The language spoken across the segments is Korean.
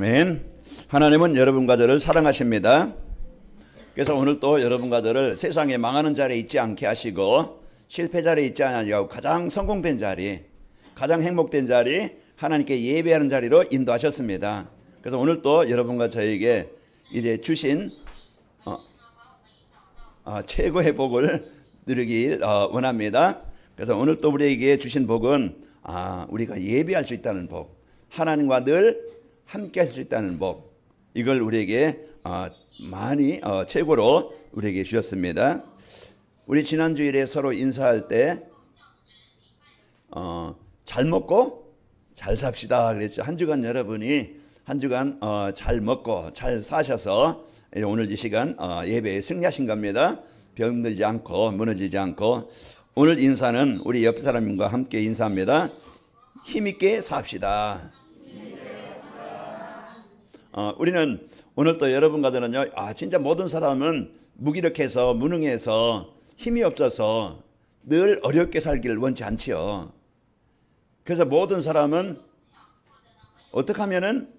아멘. 하나님은 여러분과 저를 사랑하십니다. 그래서 오늘 또 여러분과 저를 세상에 망하는 자리에 있지 않게 하시고 실패 자리에 있지 않으려고 가장 성공된 자리, 가장 행복된 자리, 하나님께 예배하는 자리로 인도하셨습니다. 그래서 오늘 또 여러분과 저에게 이제 주신 최고의 복을 누리길 원합니다. 그래서 오늘 또 우리에게 주신 복은 우리가 예배할 수 있다는 복, 하나님과 늘 함께 할 수 있다는 복, 이걸 우리에게 많이 최고로 우리에게 주셨습니다. 우리 지난 주일에 서로 인사할 때 잘 먹고 잘 삽시다 그랬죠. 한 주간 여러분이 한 주간 잘 먹고 잘 사셔서 오늘 이 시간 예배에 승리하신 겁니다. 병들지 않고 무너지지 않고. 오늘 인사는 우리 옆 사람과 함께 인사합니다. 힘있게 삽시다. 우리는 오늘 또 여러분과 저는요, 진짜 모든 사람은 무기력해서 무능해서 힘이 없어서 늘 어렵게 살기를 원치 않지요. 그래서 모든 사람은 어떻게 하면은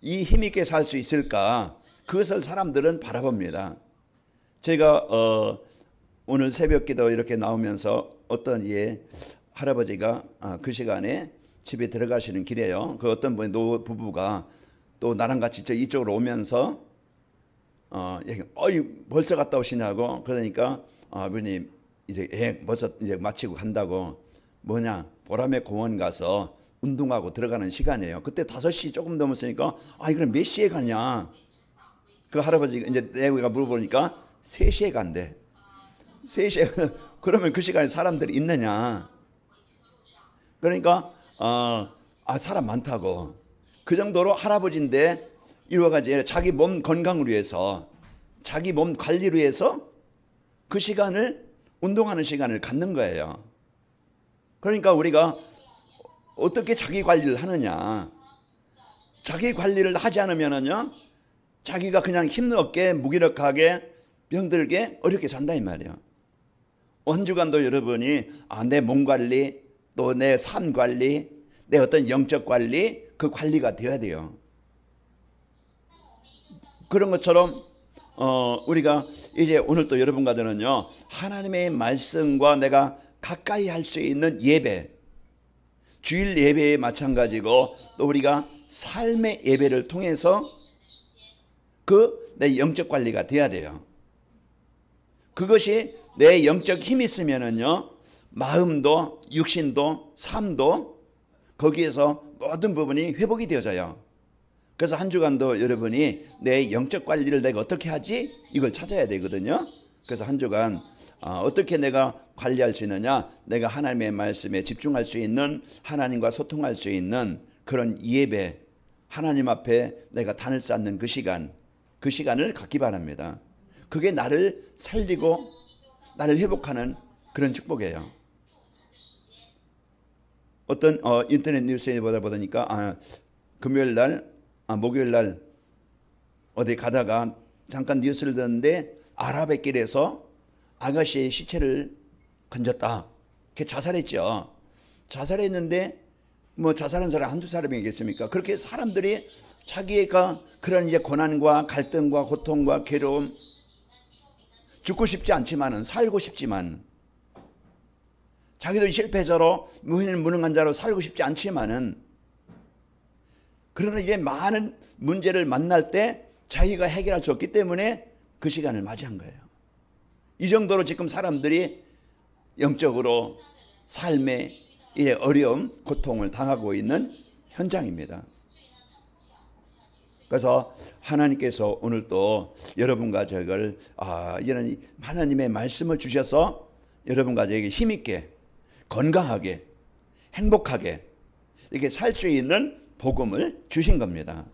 이 힘있게 살 수 있을까, 그것을 사람들은 바라봅니다. 제가 오늘 새벽기도 이렇게 나오면서 어떤 할아버지가 그 시간에 집에 들어가시는 길이에요. 그 어떤 노 부부가 또 나랑 같이 이쪽으로 오면서 벌써 갔다 오시냐고. 그러니까 아버님 이제 벌써 이제 마치고 간다고. 뭐냐, 보람의 공원 가서 운동하고 들어가는 시간이에요. 그때 5시 조금 넘었으니까 그럼 몇 시에 가냐. 그 할아버지가 이제 내가 물어보니까 3시에 간대. 3시에 그러면 그 시간에 사람들이 있느냐. 그러니까 사람 많다고. 그 정도로 할아버지인데 이와 같이 자기 몸 건강을 위해서, 자기 몸 관리를 위해서 그 시간을, 운동하는 시간을 갖는 거예요. 그러니까 우리가 어떻게 자기 관리를 하느냐. 자기 관리를 하지 않으면은요, 자기가 그냥 힘없게 무기력하게 병들게 어렵게 산다 이 말이에요. 한 주간도 여러분이 내 몸 관리, 또 내 삶 관리, 내 어떤 영적 관리, 그 관리가 되어야 돼요. 그런 것처럼 우리가 이제 오늘 또 여러분과 저는요, 하나님의 말씀과 내가 가까이 할 수 있는 예배, 주일 예배에 마찬가지고 또 우리가 삶의 예배를 통해서 내 영적 관리가 돼야 돼요. 그것이 내 영적 힘이 있으면은요, 마음도 육신도 삶도 거기에서 모든 부분이 회복이 되어져요. 그래서 한 주간도 여러분이 내 영적 관리를 내가 어떻게 하지? 이걸 찾아야 되거든요. 그래서 한 주간 어떻게 내가 관리할 수 있느냐? 내가 하나님의 말씀에 집중할 수 있는, 하나님과 소통할 수 있는 그런 예배, 하나님 앞에 내가 단을 쌓는 그 시간을 갖기 바랍니다. 그게 나를 살리고 나를 회복하는 그런 축복이에요. 어떤 인터넷 뉴스에 보니까 금요일 날, 목요일 날 어디 가다가 잠깐 뉴스를 듣는데 아랍의 길에서 아가씨의 시체를 건졌다. 걔 자살했죠. 자살했는데 자살한 사람 한두 사람이겠습니까? 그렇게 사람들이 자기가 그런 고난과 갈등과 고통과 괴로움, 죽고 싶지 않지만은 살고 싶지만, 자기도 실패자로 무능한 자로 살고 싶지 않지만은, 그러나 이제 많은 문제를 만날 때 자기가 해결할 수 없기 때문에 그 시간을 맞이한 거예요. 이 정도로 지금 사람들이 영적으로 삶의 어려움, 고통을 당하고 있는 현장입니다. 그래서 하나님께서 오늘 또 여러분과 저를 이런 하나님의 말씀을 주셔서 여러분과 저에게 힘있게, 건강하게, 행복하게 이렇게 살 수 있는 복음을 주신 겁니다.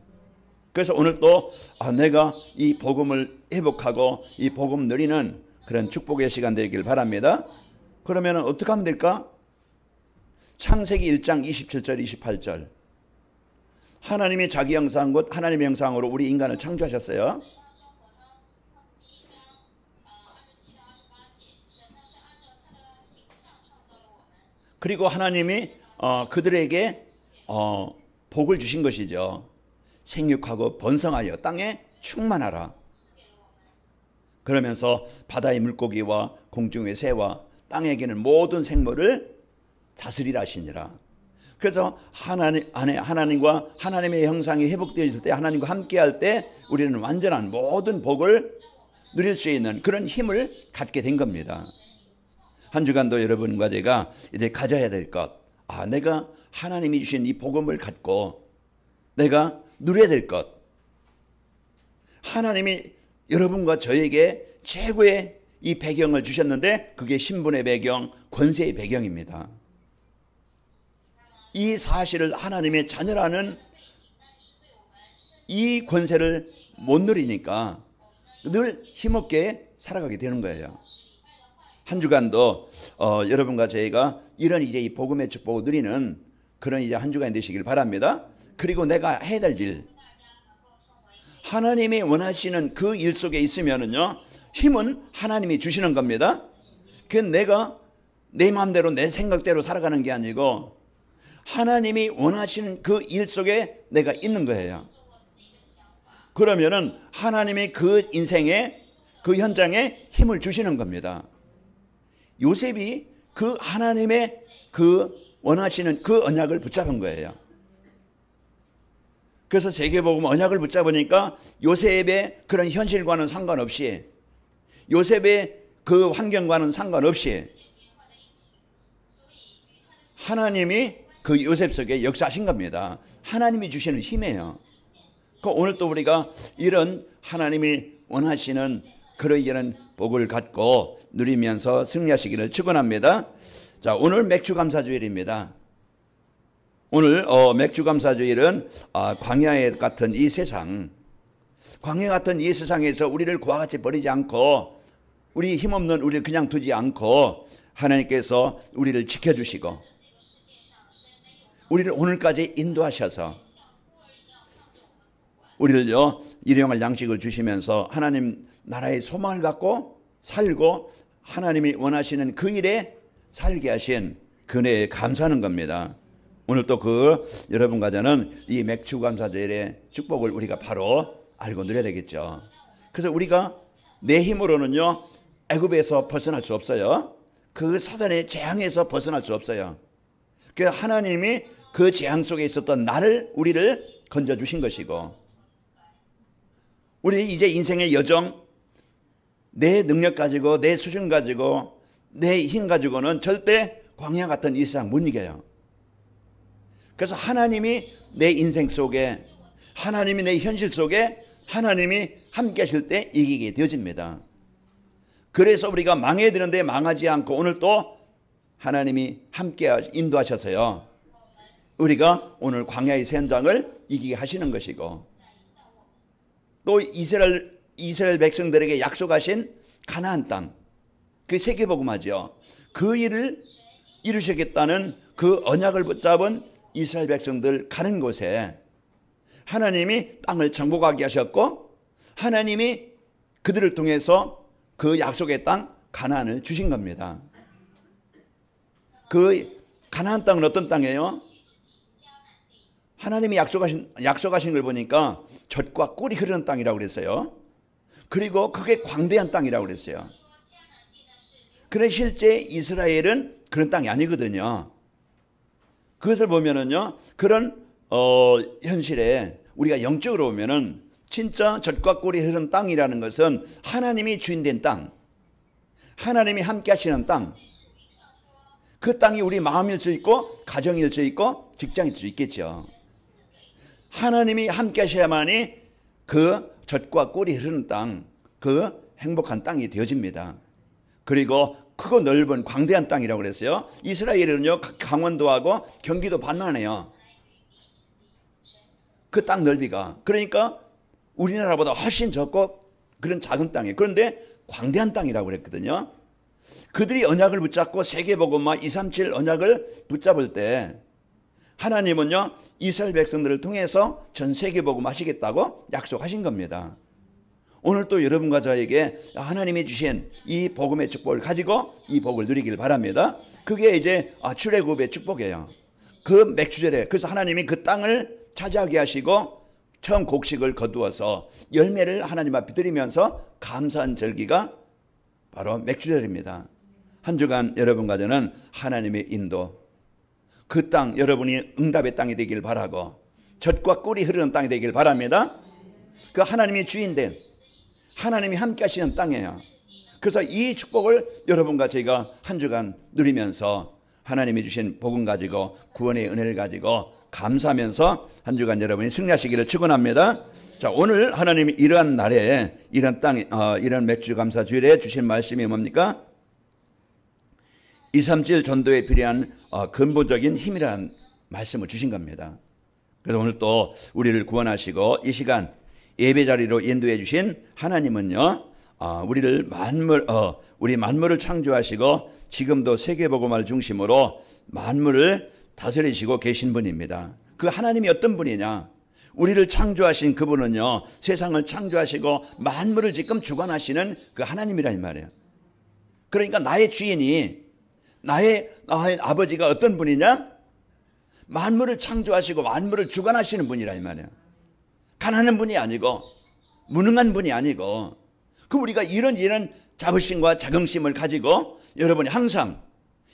그래서 오늘 또 내가 이 복음을 회복하고 이 복음 누리는 그런 축복의 시간 되길 바랍니다. 그러면 어떻게 하면 될까? 창세기 1장 27절 28절. 하나님이 자기 형상 곧 하나님의 형상으로 우리 인간을 창조하셨어요. 그리고 하나님이 그들에게 복을 주신 것이죠. 생육하고 번성하여 땅에 충만하라. 그러면서 바다의 물고기와 공중의 새와 땅에 기는 모든 생물을 다스리라 하시니라. 그래서 하나님 안에 하나님과 하나님의 형상이 회복되어질 때, 하나님과 함께할 때 우리는 완전한 모든 복을 누릴 수 있는 그런 힘을 갖게 된 겁니다. 한 주간도 여러분과 제가 이제 가져야 될 것, 내가 하나님이 주신 이 복음을 갖고 내가 누려야 될 것, 하나님이 여러분과 저에게 최고의 이 배경을 주셨는데 그게 신분의 배경, 권세의 배경입니다. 이 사실을 하나님의 자녀라는 이 권세를 못 누리니까 늘 힘없게 살아가게 되는 거예요. 한 주간도 여러분과 저희가 이런 이제 이 복음의 축복을 누리는 그런 이제 한 주간이 되시길 바랍니다. 그리고 내가 해야 될 일, 하나님이 원하시는 그 일 속에 있으면은요, 힘은 하나님이 주시는 겁니다. 그 내가 내 마음대로 내 생각대로 살아가는 게 아니고 하나님이 원하시는 그 일 속에 내가 있는 거예요. 그러면은 하나님이 그 인생에, 그 현장에 힘을 주시는 겁니다. 요셉이 그 하나님의 그 원하시는 그 언약을 붙잡은 거예요. 그래서 세계복음 언약을 붙잡으니까 요셉의 그런 현실과는 상관없이, 요셉의 그 환경과는 상관없이 하나님이 그 요셉 속에 역사하신 겁니다. 하나님이 주시는 힘이에요. 오늘 또 우리가 이런 하나님이 원하시는 그런 복을 갖고 누리면서 승리하시기를 축원합니다. 자, 오늘 맥주감사주일입니다. 오늘 맥주감사주일은 광야 같은 이 세상, 광야 같은 이 세상에서 우리를 그와 같이 버리지 않고, 우리 힘없는 우리를 그냥 두지 않고 하나님께서 우리를 지켜주시고 우리를 오늘까지 인도하셔서 우리를요 일용할 양식을 주시면서 하나님 나라의 소망을 갖고 살고 하나님이 원하시는 그 일에 살게 하신 그네에 감사하는 겁니다. 오늘 또 그 여러분과 저는 이 맥주감사절의 축복을 우리가 바로 알고 누려야 되겠죠. 그래서 우리가 내 힘으로는요 애굽에서 벗어날 수 없어요. 그 사단의 재앙에서 벗어날 수 없어요. 그래서 하나님이 그 재앙 속에 있었던 우리를 건져주신 것이고, 우리 이제 인생의 여정, 내 능력 가지고, 내 수준 가지고, 내 힘 가지고는 절대 광야 같은 이 세상 못 이겨요. 그래서 하나님이 내 인생 속에, 하나님이 내 현실 속에 하나님이 함께 하실 때 이기게 되어집니다. 그래서 우리가 망해야 되는데 망하지 않고 오늘 또 하나님이 함께 인도하셔서요 우리가 오늘 광야의 현장을 이기게 하시는 것이고, 또 이스라엘 백성들에게 약속하신 가나안 땅, 그 세계복음하죠. 그 일을 이루시겠다는 그 언약을 붙잡은 이스라엘 백성들 가는 곳에 하나님이 땅을 정복하게 하셨고, 하나님이 그들을 통해서 그 약속의 땅 가나안을 주신 겁니다. 그 가나안 땅은 어떤 땅이에요? 하나님이 약속하신 걸 보니까 젖과 꿀이 흐르는 땅이라고 그랬어요. 그리고 그게 광대한 땅이라고 그랬어요. 그런데 실제 이스라엘은 그런 땅이 아니거든요. 그것을 보면은요, 그런 현실에 우리가 영적으로 보면은 진짜 젖과 꿀이 흐르는 땅이라는 것은 하나님이 주인된 땅, 하나님이 함께 하시는 땅, 그 땅이 우리 마음일 수 있고 가정일 수 있고 직장일 수 있겠죠. 하나님이 함께 하셔야만이 그 젖과 꿀이 흐르는 땅, 그 행복한 땅이 되어집니다. 그리고 크고 넓은 광대한 땅이라고 그랬어요. 이스라엘은요 강원도하고 경기도 반만해요. 그 땅 넓이가. 그러니까 우리나라보다 훨씬 적고 그런 작은 땅이에요. 그런데 광대한 땅이라고 그랬거든요. 그들이 언약을 붙잡고 세계복음화 237 언약을 붙잡을 때 하나님은요 이스라엘 백성들을 통해서 전 세계복음 하시겠다고 약속하신 겁니다. 오늘 또 여러분과 저에게 하나님이 주신 이 복음의 축복을 가지고 이 복을 누리길 바랍니다. 그게 이제 출애굽의 축복이에요. 그 맥주절에, 그래서 하나님이 그 땅을 차지하게 하시고 처음 곡식을 거두어서 열매를 하나님 앞에 드리면서 감사한 절기가 바로 맥주절입니다. 한 주간 여러분과 저는 하나님의 인도, 그 땅 여러분이 응답의 땅이 되길 바라고 젖과 꿀이 흐르는 땅이 되길 바랍니다. 그 하나님이 주인된, 하나님이 함께 하시는 땅이에요. 그래서 이 축복을 여러분과 저희가 한 주간 누리면서 하나님이 주신 복음 가지고 구원의 은혜를 가지고 감사하면서 한 주간 여러분이 승리하시기를 축원합니다. 자, 오늘 하나님이 이러한 날에 이런 땅, 이런 맥주 감사 주일에 주신 말씀이 뭡니까? 237 전도에 필요한 근본적인 힘이라는 말씀을 주신 겁니다. 그래서 오늘 또 우리를 구원하시고 이 시간 예배 자리로 인도해 주신 하나님은요, 우리 만물을 창조하시고 지금도 세계복음화를 중심으로 만물을 다스리시고 계신 분입니다. 그 하나님이 어떤 분이냐? 우리를 창조하신 그분은요, 세상을 창조하시고 만물을 지금 주관하시는 그 하나님이라 이 말이에요. 그러니까 나의 주인이, 나의 아버지가 어떤 분이냐? 만물을 창조하시고 만물을 주관하시는 분이라 이 말이에요. 가난한 분이 아니고 무능한 분이 아니고, 그 우리가 이런 자부심과 자긍심을 가지고 여러분이 항상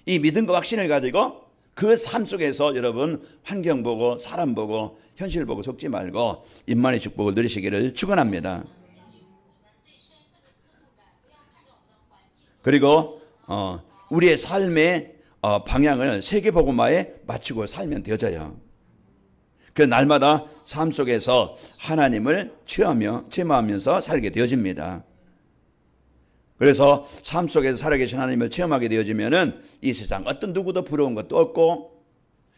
이 믿음과 확신을 가지고 그 삶 속에서 여러분 환경 보고 사람 보고 현실 보고 속지 말고 임만의 축복을 누리시기를 축원합니다. 그리고 우리의 삶의 방향을 세계복음화에 맞추고 살면 되어져요. 그 날마다 삶 속에서 하나님을 체험하면서 살게 되어집니다. 그래서 삶 속에서 살아계신 하나님을 체험하게 되어지면은 이 세상 어떤 누구도 부러운 것도 없고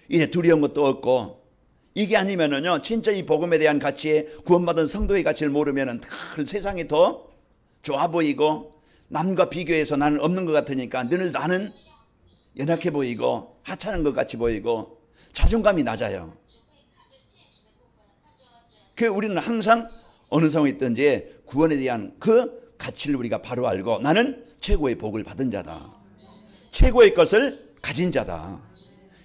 이제 두려운 것도 없고, 이게 아니면은요 진짜 이 복음에 대한 가치에 구원받은 성도의 가치를 모르면은 세상이 더 좋아 보이고 남과 비교해서 나는 없는 것 같으니까 늘 나는 연약해 보이고 하찮은 것 같이 보이고 자존감이 낮아요. 그 우리는 항상 어느 상황에 있든지 구원에 대한 그 가치를 우리가 바로 알고 나는 최고의 복을 받은 자다, 최고의 것을 가진 자다,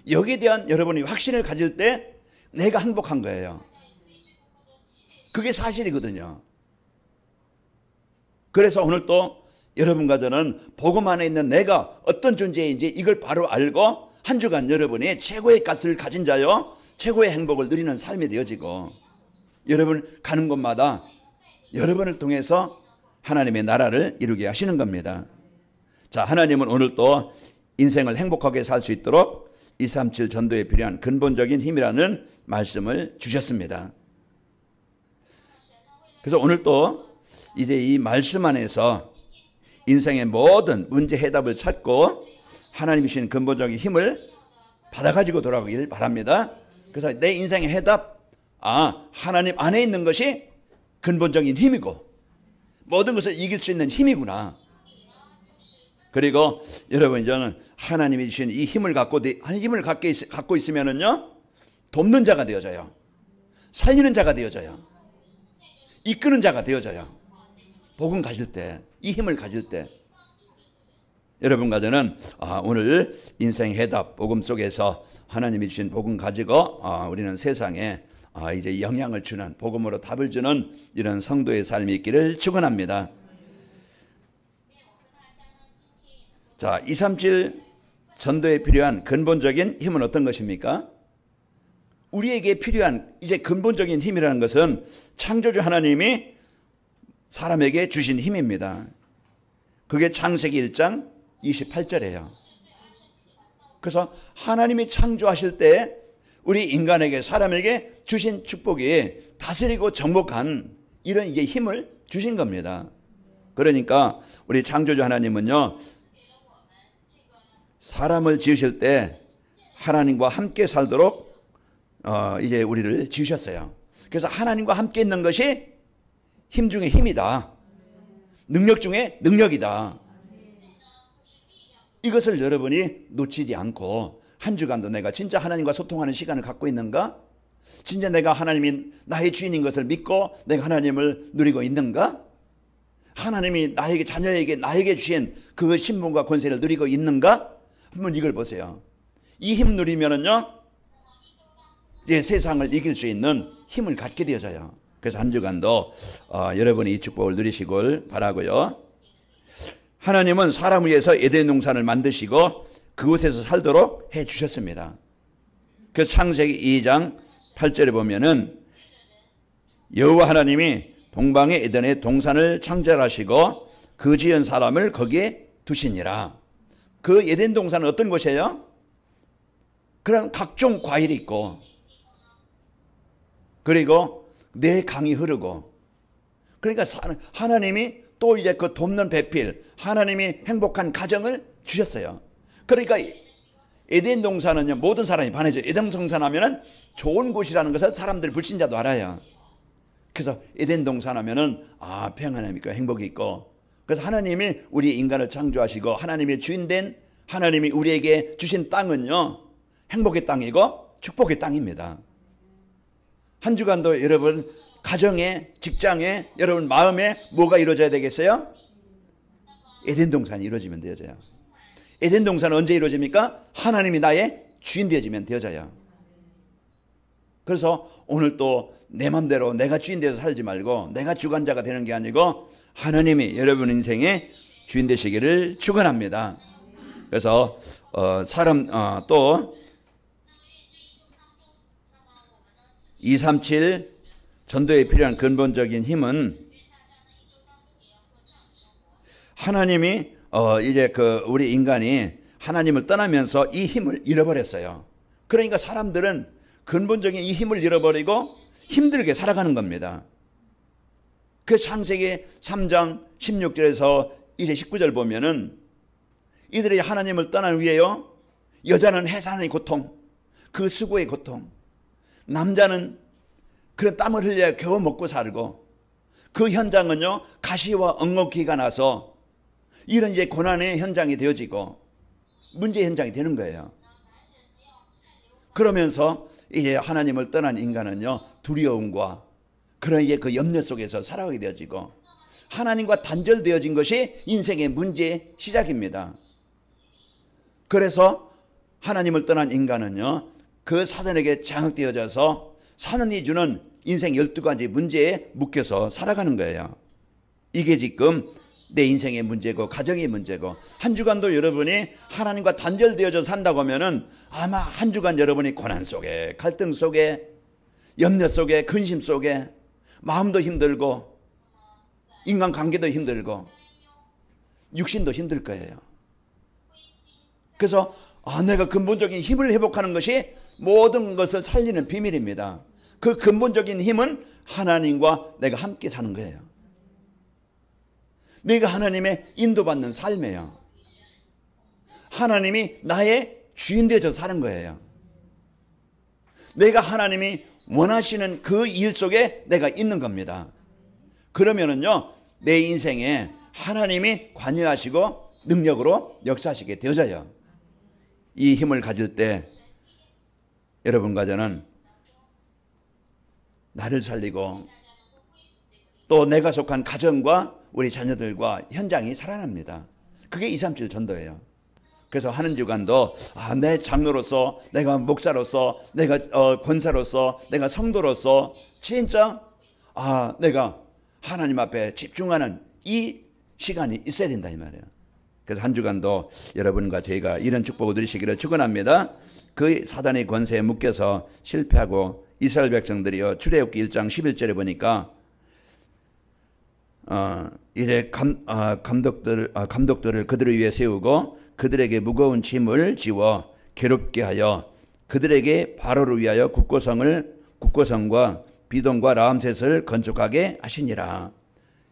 여기에 대한 여러분이 확신을 가질 때 내가 행복한 거예요. 그게 사실이거든요. 그래서 오늘 또 여러분과 저는 복음 안에 있는 내가 어떤 존재인지 이걸 바로 알고 한 주간 여러분이 최고의 값을 가진 자요, 최고의 행복을 누리는 삶이 되어지고, 여러분 가는 곳마다 여러분을 통해서 하나님의 나라를 이루게 하시는 겁니다. 자, 하나님은 오늘 또 인생을 행복하게 살 수 있도록 237 전도에 필요한 근본적인 힘이라는 말씀을 주셨습니다. 그래서 오늘 또 이제 이 말씀 안에서 인생의 모든 문제 해답을 찾고 하나님이 주신 근본적인 힘을 받아가지고 돌아가길 바랍니다. 그래서 내 인생의 해답, 하나님 안에 있는 것이 근본적인 힘이고 모든 것을 이길 수 있는 힘이구나. 그리고 여러분 이제는 하나님이 주신 이 힘을 갖고 있으면은요 돕는 자가 되어져요. 살리는 자가 되어져요. 이끄는 자가 되어져요. 복음 가질 때, 이 힘을 가질 때 여러분과 저는 오늘 인생 해답 복음 속에서 하나님이 주신 복음 가지고 우리는 세상에 이제 영향을 주는, 복음으로 답을 주는 이런 성도의 삶이 있기를 축원합니다. 자, 237 전도에 필요한 근본적인 힘은 어떤 것입니까? 우리에게 필요한 이제 근본적인 힘이라는 것은 창조주 하나님이 사람에게 주신 힘입니다. 그게 창세기 1장 28절이에요. 그래서 하나님이 창조하실 때 우리 인간에게, 사람에게 주신 축복이 다스리고 정복한 이런 이제 힘을 주신 겁니다. 그러니까 우리 창조주 하나님은요 사람을 지으실 때 하나님과 함께 살도록 이제 우리를 지으셨어요. 그래서 하나님과 함께 있는 것이 힘 중에 힘이다, 능력 중에 능력이다. 이것을 여러분이 놓치지 않고 한 주간도 내가 진짜 하나님과 소통하는 시간을 갖고 있는가? 진짜 내가 하나님이 나의 주인인 것을 믿고 내가 하나님을 누리고 있는가? 하나님이 나에게, 자녀에게, 나에게 주신 그 신분과 권세를 누리고 있는가? 한번 이걸 보세요. 이 힘 누리면은요 이제 세상을 이길 수 있는 힘을 갖게 되어져요. 그래서 한 주간도 여러분이 이 축복을 누리시길 바라고요. 하나님은 사람을 위해서 에덴 동산을 만드시고 그곳에서 살도록 해 주셨습니다. 그래서 창세기 2장 8절에 보면은 여호와 하나님이 동방의 에덴의 동산을 창설하시고 그 지은 사람을 거기에 두시니라. 그 에덴 동산은 어떤 곳이에요? 그런 각종 과일이 있고, 그리고 내 강이 흐르고, 그러니까 하나님이 또 이제 그 돕는 배필, 하나님이 행복한 가정을 주셨어요. 그러니까 에덴 동산은요, 모든 사람이 반해죠. 에덴 동산 하면은 좋은 곳이라는 것을 사람들 불신자도 알아요. 그래서 에덴 동산 하면은 평안함이 있고 행복이 있고, 그래서 하나님이 우리 인간을 창조하시고 하나님의 주인된 하나님이 우리에게 주신 땅은요, 행복의 땅이고 축복의 땅입니다. 한 주간도 여러분 가정에, 직장에, 여러분 마음에 뭐가 이루어져야 되겠어요? 에덴 동산이 이루어지면 되어져요. 에덴 동산은 언제 이루어집니까? 하나님이 나의 주인 되어지면 되어져요. 그래서 오늘 또 내 맘대로 내가 주인 되어서 살지 말고 내가 주관자가 되는 게 아니고 하나님이 여러분 인생의 주인 되시기를 축원합니다. 그래서 또 237 전도에 필요한 근본적인 힘은 하나님이 이제 우리 인간이 하나님을 떠나면서 이 힘을 잃어버렸어요. 그러니까 사람들은 근본적인 이 힘을 잃어버리고 힘들게 살아가는 겁니다. 그 창세기 3장 16절에서 이제 19절 보면은 이들이 하나님을 떠난 후에요, 여자는 해산의 고통, 그 수고의 고통, 남자는 그런 땀을 흘려 겨우 먹고 살고, 그 현장은요 가시와 엉겅퀴가 나서 이런 이제 고난의 현장이 되어지고 문제 현장이 되는 거예요. 그러면서 이제 하나님을 떠난 인간은요 두려움과 그런 이제 그 염려 속에서 살아가게 되어지고 하나님과 단절되어진 것이 인생의 문제의 시작입니다. 그래서 하나님을 떠난 인간은요 그 사단에게 장악되어져서 사단이 주는 인생 12가지 문제에 묶여서 살아가는 거예요. 이게 지금 내 인생의 문제고 가정의 문제고, 한 주간도 여러분이 하나님과 단절되어져 산다고 하면은 아마 한 주간 여러분이 고난 속에, 갈등 속에, 염려 속에, 근심 속에 마음도 힘들고 인간관계도 힘들고 육신도 힘들 거예요. 그래서 내가 근본적인 힘을 회복하는 것이 모든 것을 살리는 비밀입니다. 그 근본적인 힘은 하나님과 내가 함께 사는 거예요. 내가 하나님의 인도받는 삶이에요. 하나님이 나의 주인 되어서 사는 거예요. 내가 하나님이 원하시는 그 일 속에 내가 있는 겁니다. 그러면은요 내 인생에 하나님이 관여하시고 능력으로 역사하시게 되어져요. 이 힘을 가질 때 여러분과 저는 나를 살리고 또 내가 속한 가정과 우리 자녀들과 현장이 살아납니다. 그게 237 전도예요. 그래서 하는 주간도 내 장로로서, 내가 목사로서, 내가 권사로서, 내가 성도로서 진짜 내가 하나님 앞에 집중하는 이 시간이 있어야 된다 이 말이에요. 그래서 한 주간도 여러분과 저희가 이런 축복을 누리시기를 축원합니다. 그 사단의 권세에 묶여서 실패하고 이스라엘 백성들이요 출애굽기 1장 11절에 보니까 이제 감독들을 그들을 위해 세우고 그들에게 무거운 짐을 지워 괴롭게 하여 그들에게 바로를 위하여 국고성과 비동과 라암셋을 건축하게 하시니라.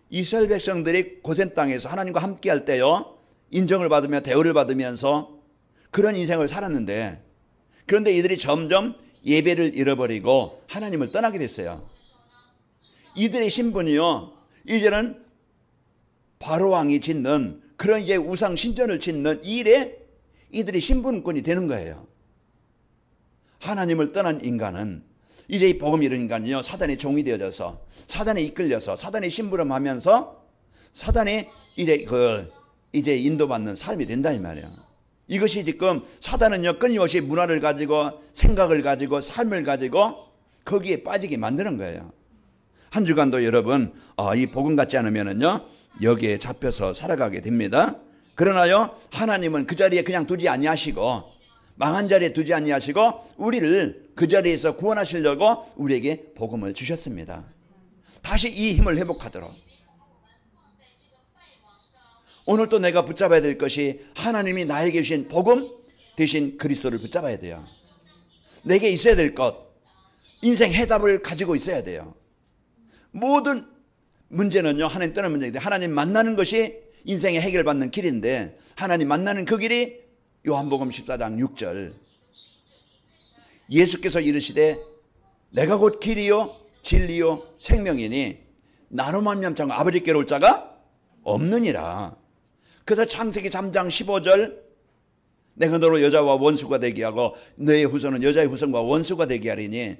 이스라엘 백성들이 고센 땅에서 하나님과 함께 할 때요 인정을 받으며 대우를 받으면서 그런 인생을 살았는데, 그런데 이들이 점점 예배를 잃어버리고 하나님을 떠나게 됐어요. 이들의 신분이요 이제는 바로왕이 짓는 그런 이제 우상 신전을 짓는 일에 이들이 신분권이 되는 거예요. 하나님을 떠난 인간은 이제 이 복음 이런 인간이요 사단의 종이 되어져서 사단에 이끌려서 사단의 심부름하면서 사단의 이제 인도받는 삶이 된다 이 말이에요. 이것이 지금 사단은요 끊임없이 문화를 가지고 생각을 가지고 삶을 가지고 거기에 빠지게 만드는 거예요. 한 주간도 여러분 이 복음 같지 않으면은요 여기에 잡혀서 살아가게 됩니다. 그러나요 하나님은 그 자리에 그냥 두지 아니하시고 망한 자리에 두지 아니하시고 우리를 그 자리에서 구원하시려고 우리에게 복음을 주셨습니다. 다시 이 힘을 회복하도록. 오늘 또 내가 붙잡아야 될 것이 하나님이 나에게 주신 복음 대신 그리스도를 붙잡아야 돼요. 내게 있어야 될 것, 인생 해답을 가지고 있어야 돼요. 모든 문제는요 하나님 떠나는 문제인데 하나님 만나는 것이 인생의 해결받는 길인데 하나님 만나는 그 길이 요한복음 14장 6절 예수께서 이르시되 내가 곧 길이요 진리요 생명이니 나로 말미암지 않고 아버지께로 올 자가 없느니라. 그래서 창세기 3장 15절 내가 너로 여자와 원수가 되게 하고 너의 후손은 여자의 후손과 원수가 되게 하리니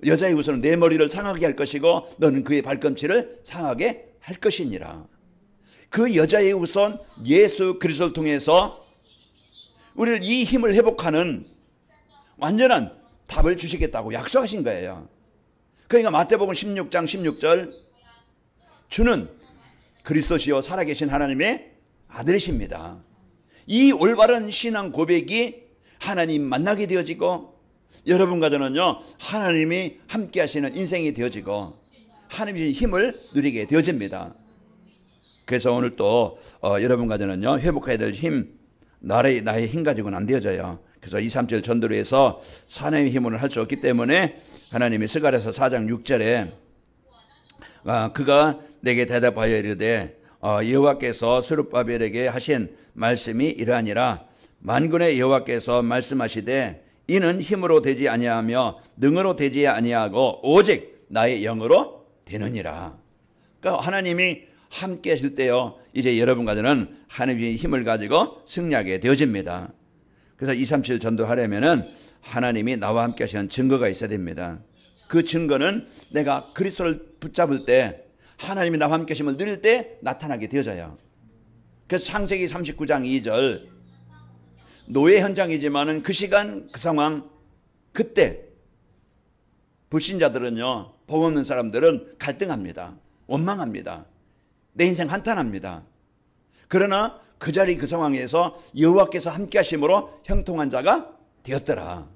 여자의 후손은 내 머리를 상하게 할 것이고 너는 그의 발꿈치를 상하게 할 것이니라. 그 여자의 후손 예수 그리스도를 통해서 우리를 이 힘을 회복하는 완전한 답을 주시겠다고 약속하신 거예요. 그러니까 마태복음 16장 16절 주는 그리스도시요 살아계신 하나님의 아들이십니다. 이 올바른 신앙 고백이 하나님 만나게 되어지고 여러분과 저는요 하나님이 함께 하시는 인생이 되어지고 하나님의 힘을 누리게 되어집니다. 그래서 오늘 또 여러분과 저는요 회복해야 될 힘 나의 힘 가지고는 안 되어져요. 그래서 2, 3절 전도로 해서 사내의 힘으로는 할 수 없기 때문에 하나님이 스가랴서 4장 6절에 그가 내게 대답하여 이르되 여호와께서 스룹바벨에게 하신 말씀이 이러하니라. 만군의 여호와께서 말씀하시되 이는 힘으로 되지 아니하며 능으로 되지 아니하고 오직 나의 영으로 되느니라. 그러니까 하나님이 함께 하실 때요 이제 여러분과 저는 하나님의 힘을 가지고 승리하게 되어집니다. 그래서 2, 3, 7 전도하려면은 하나님이 나와 함께 하시는 증거가 있어야 됩니다. 그 증거는 내가 그리스도를 붙잡을 때 하나님이 나와 함께 하심을 누릴 때 나타나게 되어져요. 그래서 창세기 39장 2절 노예 현장이지만은 그 시간 그 상황 그때 불신자들은요 복 없는 사람들은 갈등합니다. 원망합니다. 내 인생 한탄합니다. 그러나 그 자리 그 상황에서 여호와께서 함께 하심으로 형통한 자가 되었더라.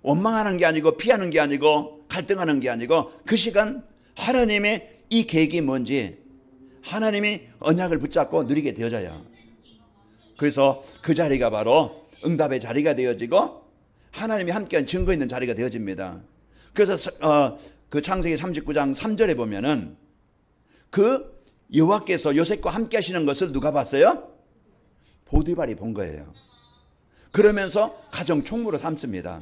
원망하는 게 아니고 피하는 게 아니고 갈등하는 게 아니고 그 시간 하나님의 이 계획이 뭔지 하나님이 언약을 붙잡고 누리게 되어져요. 그래서 그 자리가 바로 응답의 자리가 되어지고 하나님이 함께한 증거 있는 자리가 되어집니다. 그래서 그 창세기 39장 3절에 보면은 그 여호와께서 요셉과 함께 하시는 것을 누가 봤어요? 보디발이 본 거예요. 그러면서 가정 총무로 삼습니다.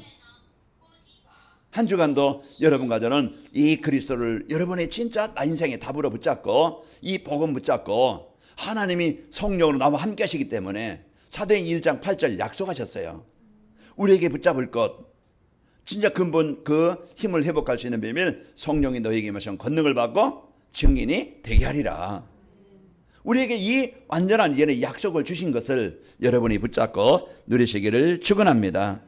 한 주간도 여러분과 저는 이 그리스도를 여러분의 진짜 나 인생의 답으로 붙잡고 이 복음 붙잡고 하나님이 성령으로 나와 함께 하시기 때문에 사도행전 1장 8절 약속하셨어요. 우리에게 붙잡을 것 진짜 근본 그 힘을 회복할 수 있는 비밀 성령이 너에게 임하신 권능을 받고 증인이 되게 하리라. 우리에게 이 완전한 예의 약속을 주신 것을 여러분이 붙잡고 누리시기를 축원합니다.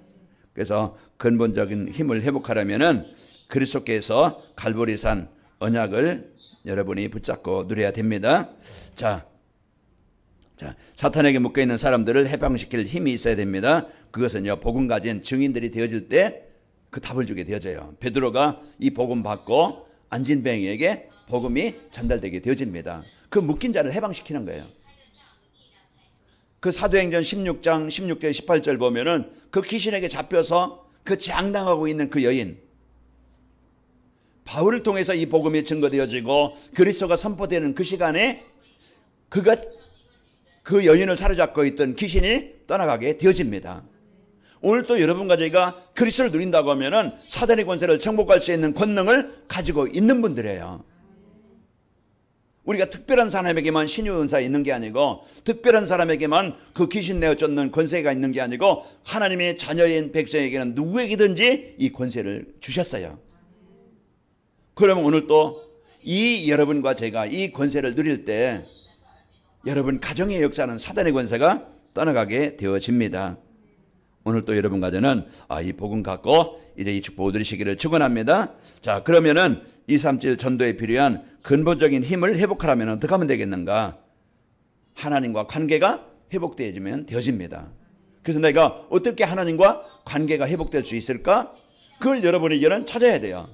그래서 근본적인 힘을 회복하려면은 그리스도께서 갈보리산 언약을 여러분이 붙잡고 누려야 됩니다. 자, 사탄에게 묶여 있는 사람들을 해방시킬 힘이 있어야 됩니다. 그것은요 복음 가진 증인들이 되어질 때 그 답을 주게 되어져요. 베드로가 이 복음 받고 안진뱅이에게 복음이 전달되게 되어집니다. 그 묶인 자를 해방시키는 거예요. 그 사도행전 16장 16절 18절 보면은 그 귀신에게 잡혀서 그 장당하고 있는 그 여인 바울을 통해서 이 복음이 증거되어지고 그리스도가 선포되는 그 시간에 그가 그 여인을 사로잡고 있던 귀신이 떠나가게 되어집니다. 오늘 또 여러분과 저희가 그리스도를 누린다고 하면은 사단의 권세를 정복할 수 있는 권능을 가지고 있는 분들이에요. 우리가 특별한 사람에게만 신유 은사가 있는 게 아니고 특별한 사람에게만 그 귀신 내어 쫓는 권세가 있는 게 아니고 하나님의 자녀인 백성에게는 누구에게든지 이 권세를 주셨어요. 그러면 오늘 또 이 여러분과 제가 이 권세를 누릴 때 여러분 가정의 역사는 사단의 권세가 떠나가게 되어집니다. 오늘 또 여러분과 저는 이 복음 갖고 이제 이 축복을 누리시기를 축원합니다. 자, 그러면은 237 전도에 필요한 근본적인 힘을 회복하려면 어떻게 하면 되겠는가? 하나님과 관계가 되어집니다. 그래서 내가 어떻게 하나님과 관계가 회복될 수 있을까? 그걸 여러분이 이제는 찾아야 돼요.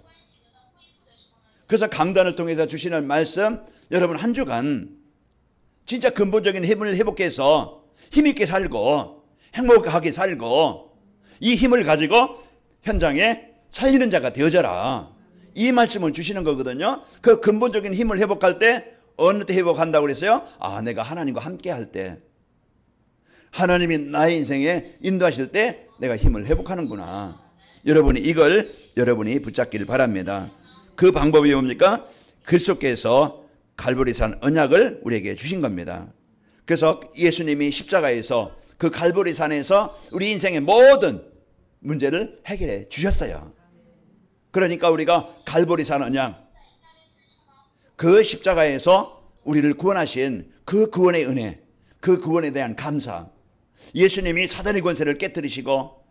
그래서 강단을 통해서 주시는 말씀, 여러분 한 주간 진짜 근본적인 힘을 회복해서 힘있게 살고 행복하게 살고 이 힘을 가지고 현장에 살리는 자가 되어져라. 이 말씀을 주시는 거거든요. 그 근본적인 힘을 회복할 때 어느 때 회복한다고 그랬어요? 내가 하나님과 함께 할 때, 하나님이 나의 인생에 인도하실 때 내가 힘을 회복하는구나. 여러분이 이걸 붙잡기를 바랍니다. 그 방법이 뭡니까? 그리스도께서 갈보리산 언약을 우리에게 주신 겁니다. 그래서 예수님이 십자가에서 그 갈보리산에서 우리 인생의 모든 문제를 해결해 주셨어요. 그러니까 우리가 갈보리산 언약, 그 십자가에서 우리를 구원하신 그 구원의 은혜, 그 구원에 대한 감사, 예수님이 사단의 권세를 깨뜨리시고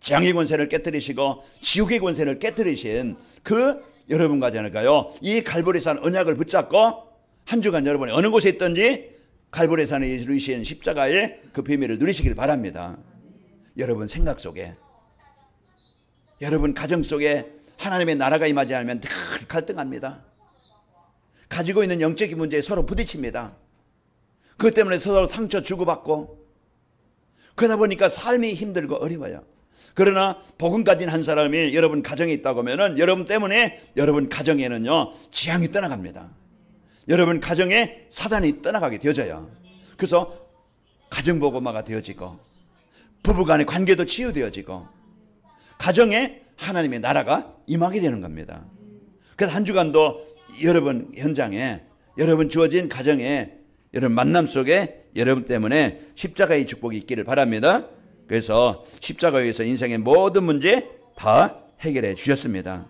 재앙의 권세를 깨뜨리시고 지옥의 권세를 깨뜨리신 그 여러분과 저는가요, 이 갈보리산 언약을 붙잡고 한 주간 여러분이 어느 곳에 있든지 갈보리산에 이루신 십자가의 그 비밀을 누리시길 바랍니다. 여러분 생각 속에, 여러분 가정 속에 하나님의 나라가 임하지 않으면 늘 갈등합니다. 가지고 있는 영적인 문제에 서로 부딪힙니다. 그것 때문에 서로 상처 주고받고, 그러다 보니까 삶이 힘들고 어려워요. 그러나 복음 가진 한 사람이 여러분 가정에 있다고 하면은 여러분 때문에 여러분 가정에는요 지향이 떠나갑니다. 여러분 가정에 사단이 떠나가게 되어져요. 그래서 가정복음화가 되어지고 부부간의 관계도 치유되어지고 가정에 하나님의 나라가 임하게 되는 겁니다. 그래서 한 주간도 여러분 현장에, 여러분 주어진 가정에, 여러분 만남 속에 여러분 때문에 십자가의 축복이 있기를 바랍니다. 그래서 십자가에서 인생의 모든 문제 다 해결해 주셨습니다.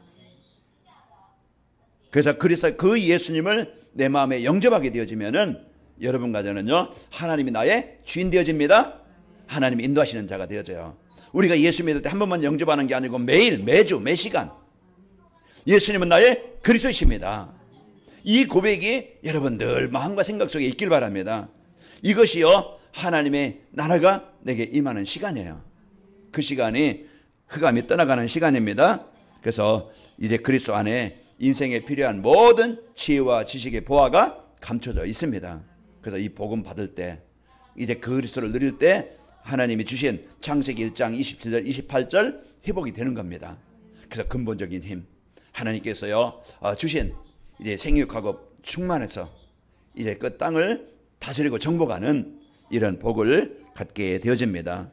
그래서 그 예수님을 내 마음에 영접하게 되어지면은 여러분과 저는요 하나님이 나의 주인 되어집니다. 하나님이 인도하시는 자가 되어져요. 우리가 예수 믿을 때 한 번만 영접하는 게 아니고 매일, 매주, 매시간 예수님은 나의 그리스도이십니다. 이 고백이 여러분 늘 마음과 생각 속에 있길 바랍니다. 이것이요 하나님의 나라가 내게 임하는 시간이에요. 그 시간이 흑암이 떠나가는 시간입니다. 그래서 이제 그리스도 안에 인생에 필요한 모든 지혜와 지식의 보화가 감춰져 있습니다. 그래서 이 복음 받을 때, 이제 그리스도를 누릴 때 하나님이 주신 창세기 1장 27절 28절 회복이 되는 겁니다. 그래서 근본적인 힘, 하나님께서요 주신 이제 생육하고 충만해서 이제 그 땅을 다스리고 정복하는 이런 복을 갖게 되어집니다.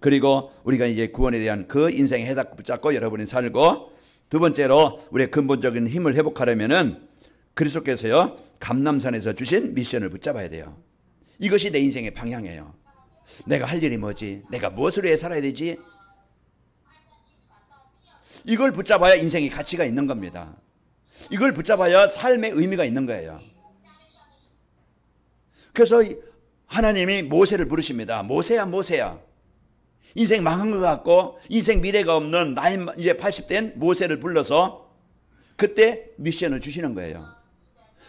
그리고 우리가 이제 구원에 대한 그 인생의 해답 붙잡고 여러분이 살고, 두 번째로 우리의 근본적인 힘을 회복하려면은 그리스도께서요 감람산에서 주신 미션을 붙잡아야 돼요. 이것이 내 인생의 방향이에요. 내가 할 일이 뭐지? 내가 무엇을 위해 살아야 되지? 이걸 붙잡아야 인생의 가치가 있는 겁니다. 이걸 붙잡아야 삶의 의미가 있는 거예요. 그래서 하나님이 모세를 부르십니다. 모세야, 모세야. 인생 망한 것 같고 인생 미래가 없는 나이 이제 80된 모세를 불러서 그때 미션을 주시는 거예요.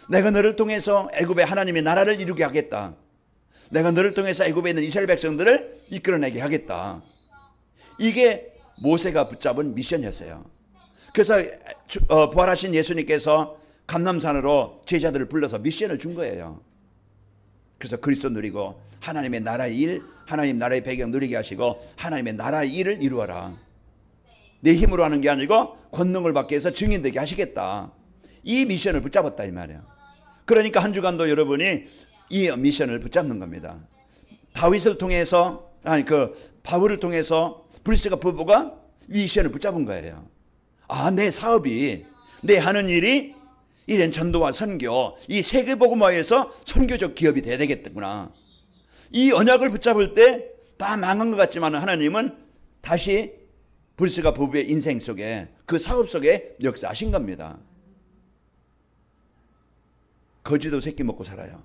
내가 너를 통해서 애굽의 하나님의 나라를 이루게 하겠다. 내가 너를 통해서 애굽에 있는 이스라엘 백성들을 이끌어내게 하겠다. 이게 모세가 붙잡은 미션이었어요. 그래서 부활하신 예수님께서 감람산으로 제자들을 불러서 미션을 준 거예요. 그래서 그리스도 누리고 하나님의 나라의 일, 하나님 나라의 배경 누리게 하시고 하나님의 나라의 일을 이루어라. 내 힘으로 하는 게 아니고 권능을 받게 해서 증인되게 하시겠다. 이 미션을 붙잡았다 이 말이에요. 그러니까 한 주간도 여러분이 이 미션을 붙잡는 겁니다. 다윗을 통해서, 바울을 통해서 브리스가 부부가 미션을 붙잡은 거예요. 내 사업이, 내 하는 일이 이런 전도와 선교, 이 세계복음화에서 선교적 기업이 돼야 되겠구나. 이 언약을 붙잡을 때 다 망한 것 같지만 하나님은 다시 브리스가 부부의 인생 속에, 그 사업 속에 역사하신 겁니다. 거지도 새끼 먹고 살아요.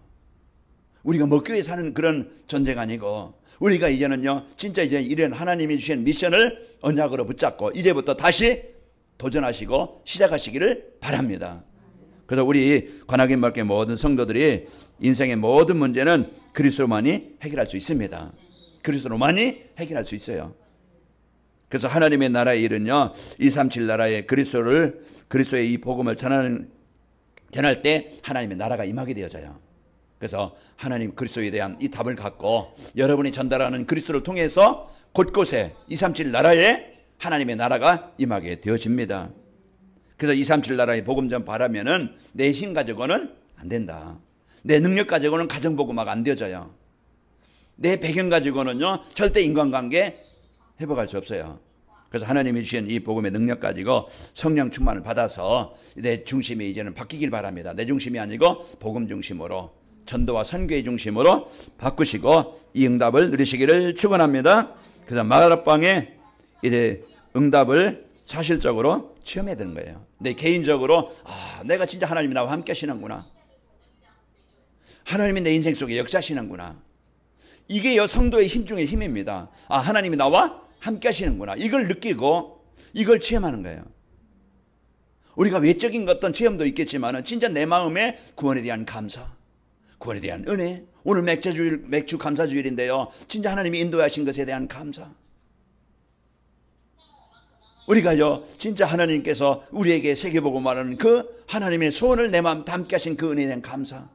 우리가 먹기 위해 사는 그런 전쟁 아니고 우리가 이제는요 진짜 이제 이런 하나님이 주신 미션을 언약으로 붙잡고 이제부터 다시 도전하시고 시작하시기를 바랍니다. 그래서 우리 관악인 밖에 모든 성도들이 인생의 모든 문제는 그리스도만이 해결할 수 있습니다. 그리스도로만이 해결할 수 있어요. 그래서 하나님의 나라의 일은요 237 나라의 그리스도의 이 복음을 전할 때 하나님의 나라가 임하게 되어져요. 그래서 하나님 그리스도에 대한 이 답을 갖고 여러분이 전달하는 그리스도를 통해서 곳곳에 237 나라에 하나님의 나라가 임하게 되어집니다. 그래서 237 나라의 복음 전파하면은 내 힘 가지고는 안 된다. 내 능력 가지고는 가정복음화가 안 되어져요. 내 배경 가지고는요 절대 인간관계 회복할 수 없어요. 그래서 하나님이 주신 이 복음의 능력 가지고 성령 충만을 받아서 내 중심이 이제는 바뀌길 바랍니다. 내 중심이 아니고 복음 중심으로 전도와 선교의 중심으로 바꾸시고 이 응답을 누리시기를 축원합니다. 그래서 마가다락방에 이제 응답을 사실적으로 체험해야 되는 거예요. 내 개인적으로 내가 진짜 하나님이 나와 함께 하시는구나. 하나님이 내 인생 속에 역사하시는구나. 이게 성도의 힘 중의 힘입니다. 하나님이 나와 함께 하시는구나. 이걸 느끼고 이걸 체험하는 거예요. 우리가 외적인 어떤 체험도 있겠지만 진짜 내 마음에 구원에 대한 감사, 구원에 대한 은혜. 오늘 맥주 감사주일인데요. 진짜 하나님이 인도하신 것에 대한 감사. 우리가요 진짜 하나님께서 우리에게 세계복음하는 그 하나님의 소원을 내 마음 담게 하신 그 은혜에 대한 감사.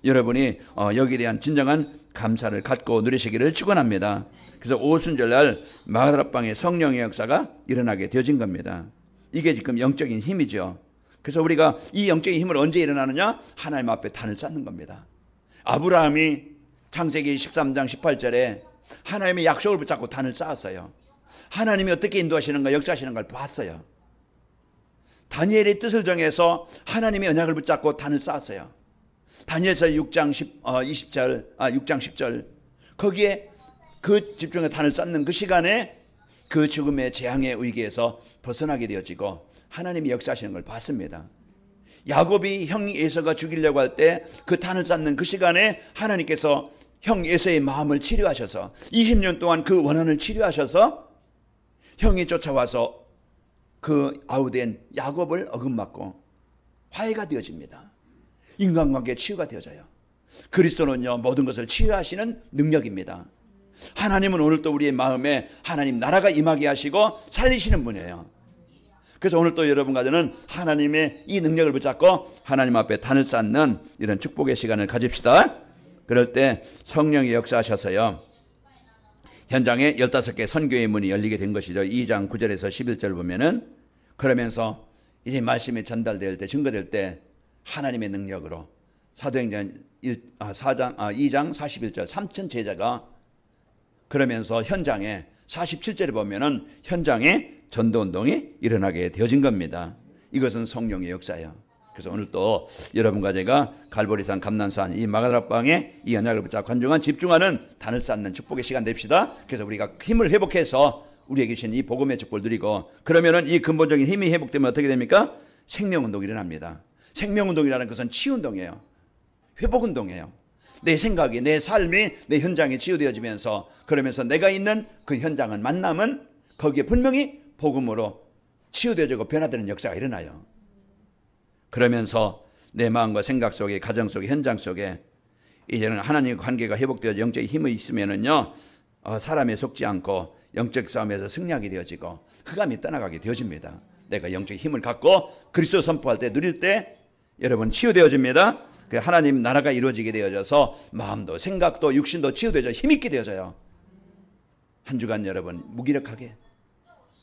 여러분이 여기에 대한 진정한 감사를 갖고 누리시기를 축원합니다. 그래서 오순절날 마가다락방에 성령의 역사가 일어나게 되어진 겁니다. 이게 지금 영적인 힘이죠. 그래서 우리가 이 영적인 힘을 언제 일어나느냐? 하나님 앞에 단을 쌓는 겁니다. 아브라함이 창세기 13장 18절에 하나님의 약속을 붙잡고 단을 쌓았어요. 하나님이 어떻게 인도하시는가 역사하시는 걸 봤어요. 다니엘의 뜻을 정해서 하나님의 언약을 붙잡고 단을 쌓았어요. 다니엘서 6장 10절 거기에 그 집중의 단을 쌓는 그 시간에 그 죽음의 재앙의 위기에서 벗어나게 되어지고 하나님이 역사하시는 걸 봤습니다. 야곱이 형 에서가 죽이려고 할 때 그 단을 쌓는 그 시간에 하나님께서 형 에서의 마음을 치료하셔서 20년 동안 그 원한을 치료하셔서 형이 쫓아와서 그 아우된 야곱을 어긋맞고 화해가 되어집니다. 인간관계 치유가 되어져요. 그리스도는요 모든 것을 치유하시는 능력입니다. 하나님은 오늘 또 우리의 마음에 하나님 나라가 임하게 하시고 살리시는 분이에요. 그래서 오늘 또 여러분 가정은 하나님의 이 능력을 붙잡고 하나님 앞에 단을 쌓는 이런 축복의 시간을 가집시다. 그럴 때 성령이 역사하셔서요 현장에 15개 선교의 문이 열리게 된 것이죠. 2장 9절에서 11절 보면은 그러면서 이제 말씀이 전달될 때 증거될 때 하나님의 능력으로 사도행전 2장 41절 3천 제자가 그러면서 현장에 47절에 보면은 현장에 전도운동이 일어나게 되어진 겁니다. 이것은 성령의 역사예요. 그래서 오늘 또 여러분과 제가 갈보리산 감난산 이 마가다락방에 이 언약을 붙잡고 관중한 집중하는 단을 쌓는 축복의 시간 됩시다. 그래서 우리가 힘을 회복해서 우리에게 주신 이 복음의 축복을 누리고 그러면은 이 근본적인 힘이 회복되면 어떻게 됩니까? 생명운동이 일어납니다. 생명운동이라는 것은 치유운동이에요. 회복운동이에요. 내 생각이 내 삶이 내 현장에 치유되어지면서 그러면서 내가 있는 그 현장은 만남은 거기에 분명히 복음으로 치유되어지고 변화되는 역사가 일어나요. 그러면서 내 마음과 생각 속에 가정 속에 현장 속에 이제는 하나님과 관계가 회복되어 영적인 힘이 있으면은요 사람에 속지 않고 영적 싸움에서 승리하게 되어지고 흑암이 떠나가게 되어집니다. 내가 영적 힘을 갖고 그리스도 선포할 때 누릴 때 여러분 치유되어집니다. 하나님 나라가 이루어지게 되어져서 마음도 생각도 육신도 치유되어져 힘있게 되어져요. 한 주간 여러분 무기력하게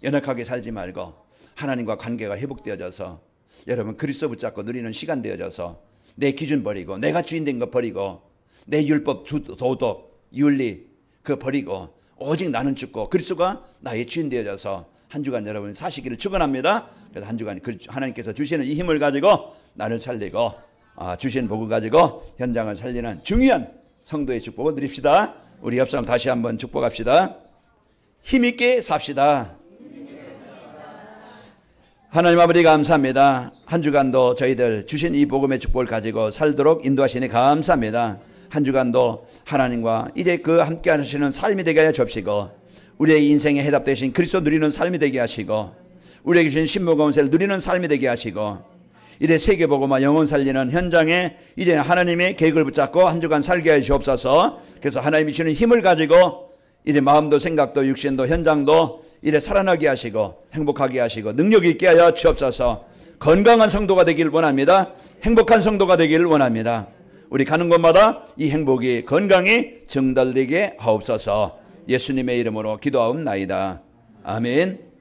연약하게 살지 말고 하나님과 관계가 회복되어져서 여러분 그리스도 붙잡고 누리는 시간 되어져서 내 기준 버리고 내가 주인 된 거 버리고 내 율법 도덕 윤리 그거 버리고 오직 나는 죽고 그리스도가 나의 주인 되어져서 한 주간 여러분 사시기를 축원합니다. 그래서 한 주간 하나님께서 주시는 이 힘을 가지고 나를 살리고 주신 복을 가지고 현장을 살리는 중요한 성도의 축복을 누립시다. 우리 옆 사람 다시 한번 축복합시다. 힘있게 삽시다. 하나님 아버지 감사합니다. 한 주간도 저희들 주신 이 복음의 축복을 가지고 살도록 인도하시니 감사합니다. 한 주간도 하나님과 이제 그 함께 하시는 삶이 되게 하여 주옵시고, 우리의 인생에 해답되신 그리스도 누리는 삶이 되게 하시고, 우리에게 주신 신부가 운세를 누리는 삶이 되게 하시고, 이제 세계복음화 영혼 살리는 현장에 이제 하나님의 계획을 붙잡고 한 주간 살게 하여 주옵소서. 그래서 하나님이 주는 힘을 가지고 이제 마음도 생각도 육신도 현장도 이래 살아나게 하시고 행복하게 하시고 능력 있게 하여 주옵소서. 건강한 성도가 되길 원합니다. 행복한 성도가 되길 원합니다. 우리 가는 곳마다 이 행복이 건강이 증달되게 하옵소서. 예수님의 이름으로 기도하옵나이다. 아멘.